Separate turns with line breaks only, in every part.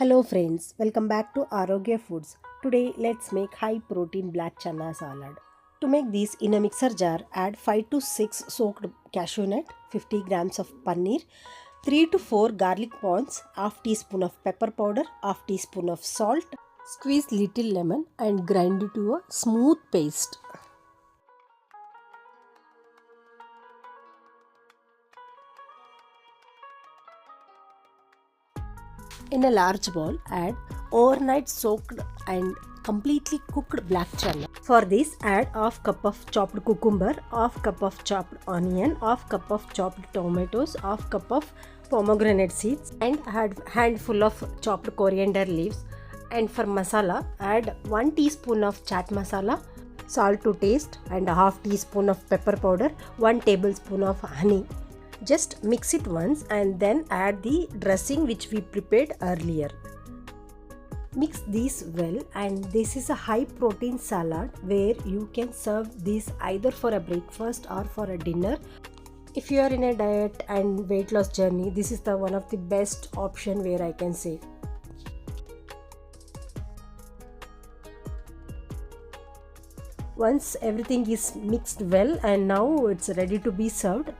Hello friends, welcome back to Aarogya Foods. Today let's make high protein black chana salad. To make this, in a mixer jar add 5 to 6 soaked cashew nut, 50 grams of paneer, 3 to 4 garlic prawns, half teaspoon of pepper powder, half teaspoon of salt, squeeze little lemon and grind it to a smooth paste. In a large bowl, add overnight soaked and completely cooked black chana. For this, add half cup of chopped cucumber, half cup of chopped onion, half cup of chopped tomatoes, half cup of pomegranate seeds, and add handful of chopped coriander leaves. And for masala, add 1 teaspoon of chaat masala, salt to taste, and a half teaspoon of pepper powder, 1 tablespoon of honey. Just mix it once and then add the dressing which we prepared earlier. Mix these well, and this is a high protein salad where you can serve this either for a breakfast or for a dinner. If you are in a diet and weight loss journey, this is the one of the best option where I can say. Once everything is mixed well and now it's ready to be served,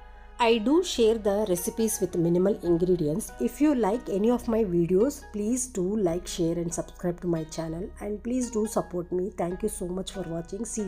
I do share the recipes with minimal ingredients. If you like any of my videos, please do like, share and subscribe to my channel, and please do support me. Thank you so much for watching. See you.